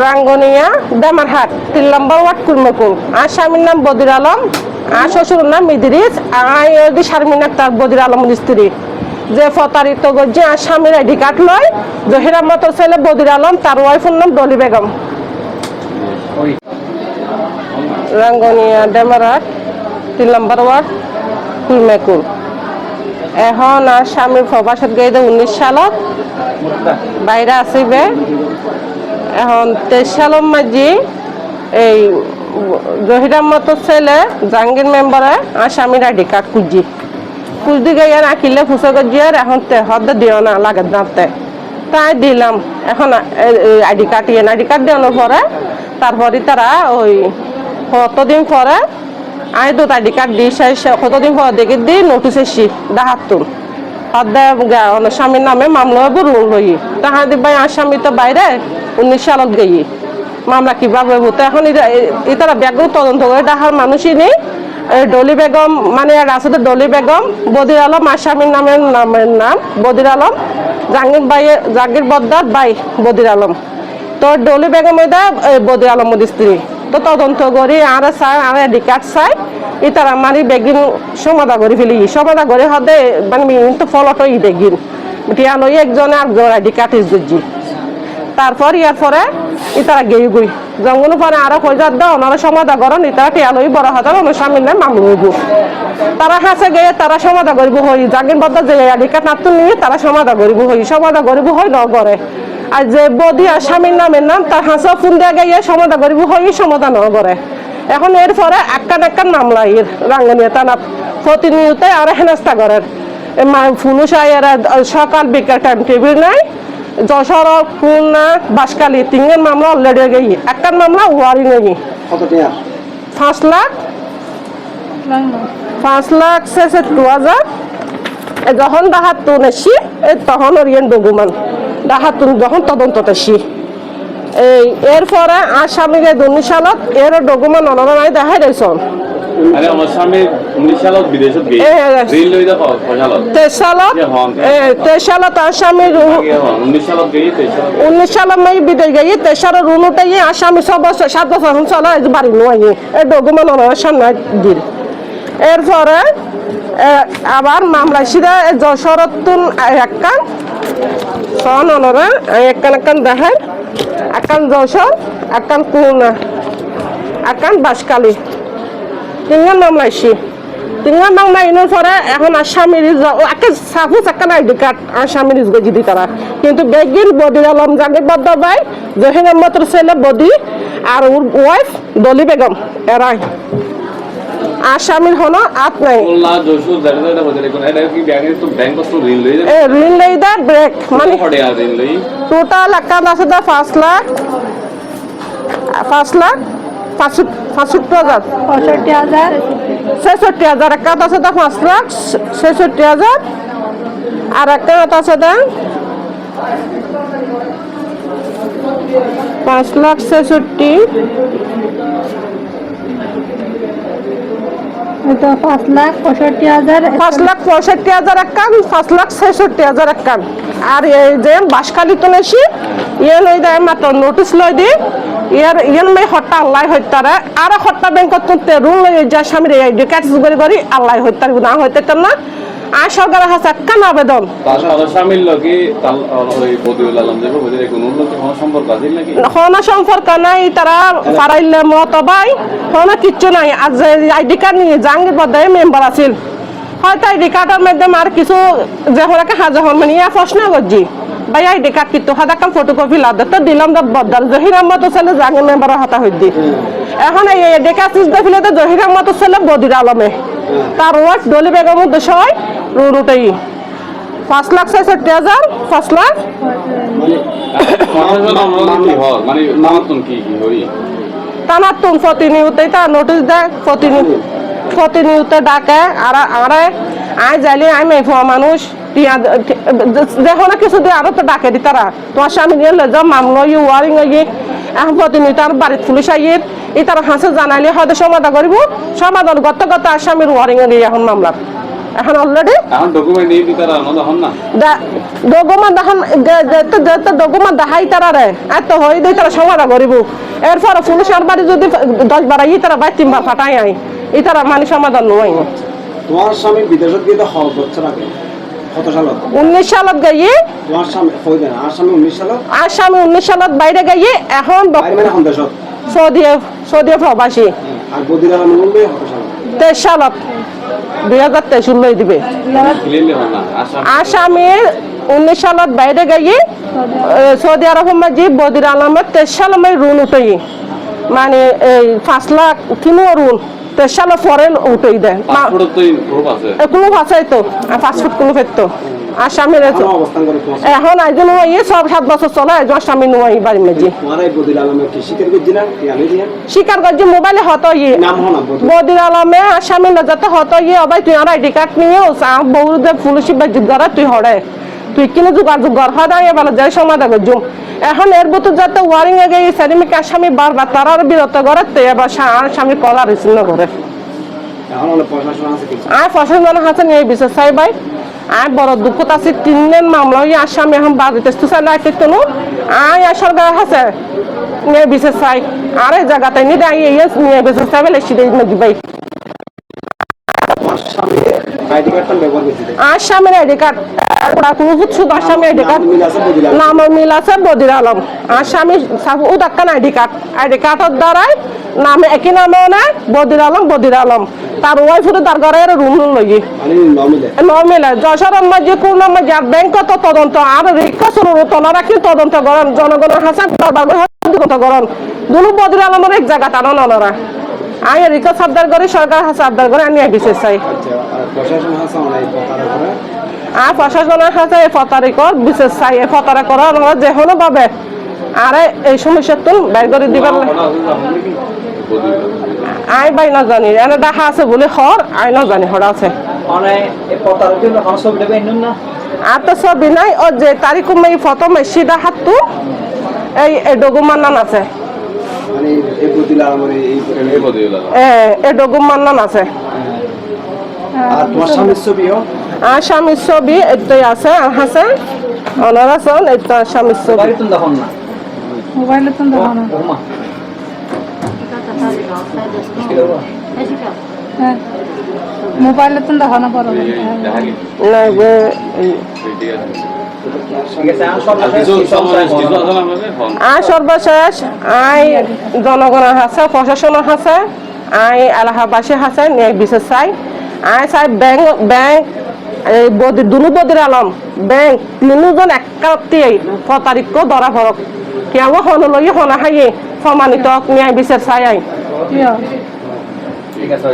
রাঙ্গনিয়া দামারহাট 3 নম্বর word কুলমকুল। আর স্বামীর নাম বদির আলম, আর শ্বশুরের নাম ইদ্রিস, আর শারমিন আক্তার বদির আলম স্ত্রী। যে প্রতারিত করছে আর স্বামীর আইডি কার্ড লয় জহির আহমদের ছেলে বদির আলম, তার ওয়াইফের নাম ডলি বেগম। রাঙ্গনিয়া দামারহাট 3 নম্বর ওয়ার্ড কুলমকুল। এখন আর স্বামীর প্রবাসত গিয়ে 19 সালত বাইরে আসিবে। এখন 23 সালের মাঝে এই জহির আহমদের ছেলে জাহাঙ্গীর মেম্বারে আর স্বামীর আইডি কার্ড খুঁজতে গিয়ে আঁকিলে ফুসে গিয়ে এখন হদ্দে দিও না লাগে দাঁতে তাই দিলাম। এখন আইডি কার্ড দেওয়ানোর পরে তারপরে তারা ওই কতদিন পরে আমি দুটো আইডি কার্ড দিই, কতদিন পরে দেখে দিই নোটিস এসি ডাহাতুন স্বামীর নামে মামলা রুল লই তাহা দি ভাই আসামি তো বাইরে 19 সালত গিয়ে মামলা কিভাবে হতো। এখন এটারা ব্যাগও তদন্ত করে ডাহার মানুষই নেই। ডলি বেগম মানে রাসুদের ডলি বেগম, বদির আলম আসামির নামের নাম বদির আলম, জাহাঙ্গীর বদ্দার ভাই বদির আলম। তো ডলি বেগম এটা বদির আলমের স্ত্রী। তো তদন্ত করি আর চাই আর আইডি কার্ড চাই ইতারা মানে বেগিন সমাধা করে ফেলি সমাধা করে হদে মানে তো ফলটো বেগিন টিয়া লই একজনে আর আইডি কার্ড ইসি। তারপর ইয়ার পরে ইতারা গেই গই যখন পরে আরো কইজার দাও ওনারা সমাধা করেন ইতারা টিয়া লই বড় হাজার ওনার স্বামীর নাম মামলা হইব। তারা হাসে গিয়ে তারা সমাধা করিব হই জাগিন বদ্ধ যে আইডি কার্ড নাতো নিয়ে তারা সমাধা করিব হই নগরে। আর যে বদি আর স্বামীর নামের নাম তার হাসা ফোন দেওয়া গিয়ে সমাধা করিব হই সমাধা নগরে। এখন এরপরে একান মামলা রাঙ্গনিয়া থানা প্রতিনিয়ত আর হেনস্থা করেন পুলিশ আইয়ের সকাল বিকাল টাইম টেবিল নাই। যশোর খুলনা বাঁশখালী 3 মামলা অলরেডি গই একান মামলা ওয়ারিং গই 5,66,000 যখন ডাহাতুন এসি তখন ওরিয়েন ডকুমেন্ট ডাহাতুন যখন তদন্তত এসি এই এরপরে আসামিকে 19 সালত এর ডকুমেন্ট অনরা নাই দেখাই দিয়েছেন। আরে আমার স্বামী 19 সালত বিদেশত গই রিল লই দা পয়সালত 23 সালত আসামি 19 সালত গই 19 সালত মাই বিদেশ গই 23 সালত রুনুতে আসামি 6 বছর 7 বছর হন চলা এই বাড়ি নয় এই ডকুমেন্ট অনরা সামনে দিল। এরপরে আবার মামলা সিধা যশোরতুন একখান সন অনরা একখান দেখায় একান যশোর একান খুলনা একান বাঁশখালী 3 মামলা এসি 3 মামলা এনে পরে এখন আসামির সাপোজ একটা আইডি কার্ড আসামির গজি দি তারা কিন্তু বেগিন বদির আলম জাহাঙ্গীর বদ্দ ভাই জহির আহমদের ছেলে বদি আর ওর ওয়াইফ ডলি বেগম এরাই আসামির হনো আত নাই ঋণ লই দা ব্রেক মানে টোটাল একাউন্ট আছে 5,65,000 65,000 একাউন্ট আছে 5,66,000 আর একাউন্ট আছে 5,66,000 তো 5,65,000 5,65,000 একাউন্ট 5,66,000 একাউন্ট। আর এই যে বাঁশখালী তো নেছি ইয়ে লই দেয় মাত্র নোটিস লই দি ইয়ার মে হট্টা আল্লাহ হইতারা আর হট্টা ব্যাংক তুলতে রুল লই যা স্বামীর আইডি কার্ড করি আল্লাহ হইতার না হইতে না আর সরকারের হাতে কান আবেদন স্বামীর লগে ওই বদিউল আলম যে বদির কোনো সম্পর্ক আছে নাকি কোনো সম্পর্ক নাই। তারা পারাইলে মত ভাই কোনো কিচ্ছু নাই। আর যে আইডি কার্ড নিয়ে জাহাঙ্গীর বদ্দায় মেম্বার আছিল হয়তো আইডি কার্ডের মাধ্যমে আর কিছু যে হরাকে হাজার মানে ইয়া প্রশ্ন করছি ভাই আইডি কার্ড কিন্তু হাজার ফটোকপি লাদে তো দিলাম বদ্দাল জহির আহমদ ছেলে জাহাঙ্গীর মেম্বারের হাতা হই দি। এখন এই আইডি কার্ড দিলে তো জহির আহমদ ছেলে বদির আলমে তার ওয়াইফ ডলি বেগমের দেশই রুটাই 5,66,000 5 লাখ টানাতুন প্রতিনিয়তই তার নোটিস দেয় প্রতিনিয়ত ডাকে আর আই যাইলে আমি মেফুয়া মানুষ দেখো না কিছু দিয়ে আরো তো ডাকে দি তারা তোমার স্বামী নিয়ে লে যাও মামলা ওয়ারিং এখন প্রতিনিয়ত আর বাড়ির পুলিশ আইয়ে এই তারা হাসে জানাইলে হয়তো সমাধান করিব সমাধান গত আসামির ওয়ারিং এখন মামলা এখন অলরেডি এখন ডকুমেন্ট এই ভিতরে আনো হন না ডকুমেন্ট এখন যেতে ডকুমেন্ট দেখাই তারা রে এত হয়ে দিয়ে তারা সমাধান করিব এরপর পুলিশের বাড়ি যদি 10 বারাই তারা বাই 3 বার ফাটাই আই এই তারা মানে সমাধান নয় তোমার স্বামী বিদেশত গিয়ে তো বছর আগে কত সালত 19 সালত গাইয়ে তোমার স্বামী কই দেন আর স্বামী 19 সালত আর স্বামী 19 সালত বাইরে গাইয়ে এখন বাইরে মানে কোন দেশত সৌদি প্রবাসী আর বদির আলম বলবে কত সালত 23 সালত 2023 লই দিবে ক্লিয়ারলি হন না আর স্বামী 19 সালত বাইরে গাইয়ে সৌদি আরব মাঝি বদির আলমের 23 সালে মাই রুন উঠাই মানে এই 5 লাখ কিনো রুন 23 সালে পরে উঠাই দেয় পাসপোর্ট তো প্রুফ আছে কোনো ভাষাই তো পাসপোর্ট কোনো ফেরতো আর স্বামীর অবস্থান করে তোমার এখন একজন নোয়াই 6-7 বছর চলে একজন স্বামী নোয়াই বাড়ি মেজি তোমার এই বদির আলমের কি স্বীকার করছি না কি আমি দিয়া স্বীকার করছি মোবাইলে হতো নাম হো না বদির বদির আলমে স্বামী যাতে হতো অবাই তুই আর আইডি কার্ড নিয়ে বউ যে পুলিশ বাজিত ধরা তুই হরে তুই কিনে যোগাযোগ কর হয় বলে যাই সমাধান করছুম এখন এর ভিতর যাতে ওয়ারিং এ গিয়ে সেরিমিকা স্বামী বারবার তারা বিরত করে তো এবার স্বামী কলার রিসিভ করে এখন হলো প্রশাসন আছে কি আর প্রশাসন হাসান এই বিষয় চাই ভাই আর বড় দুঃখত আছে 3 দিন মামলা হয়ে আসামি এখন বাড়িতে চাই লাইতে তো আয় সরকার আছে নিয়ে বিষয় চাই আর এই জায়গাতে নিয়ে নিয়ে বিষয় চাই বলে সিধে নাকি ভাই তোমার স্বামী আইডি কার্ডটা ব্যবহার করতে আর স্বামীর আইডি কার্ড ওরা কোনো শুধু আর স্বামী আইডি কার্ড মিল আছে বদির আলম নাম মিল আছে বদির আলম আর স্বামী ও ডাক্তার আইডি কার্ডের দ্বারাই নামে একই নামেও নাই বদির আলম তার ওয়াইফুরে তার ঘরে রুম লই মানে নমিলে নমিলে যশোর মাঝে কোন মাঝে আর ব্যাংক তো তদন্ত আর রিক্সা শুরু তোলা রাখি তদন্ত করেন জনগণের হাসা তদন্ত করেন দুলু বদির আলমের এক জায়গা টানো নরা আই রিক্সা সাবধান করে সরকার হাসা আবদার করে আমি বিশেষ চাই আর প্রশাসন আছে অনেক কথা করে আর প্রশাসনের হাতে ফতারি কর বিশেষ চাই ফতারা করা যে হলো পাবে আরে এই সমস্যা তো বের করে দিবার আই বাই না জানি এনে দেখা আছে বলে হর আই না জানি হর আছে আর তো ছবি নাই ও যে তারিখ এই ফটো মেসিদা হাতু এই ডকুমেন্ট আছে মানে এই বদির আলমের এই এই ডকুমেন্ট আছে আর তোমার স্বামীর ছবিও আর স্বামীর ছবি এটাই আছে আছে অনার আছে এটা স্বামীর ছবি মোবাইলে তো দেখো না হ্যাঁ মোবাইলে তো দেখো না বড় না গো আর সর্বশেষ আই জনগণের হাসে প্রশাসনের হাসে আই এলাকাবাসী হাসে ন্যায় বিশেষ চাই আই চাই ব্যাংক এই দুনু বদির আলম ব্যাংক তিনজন একাত্তি 4 তারিখ ধরা ফরক কেউ হন লই হনা হাইয়ে প্রমাণিত ন্যায় বিচার চাই আই ঠিক আছে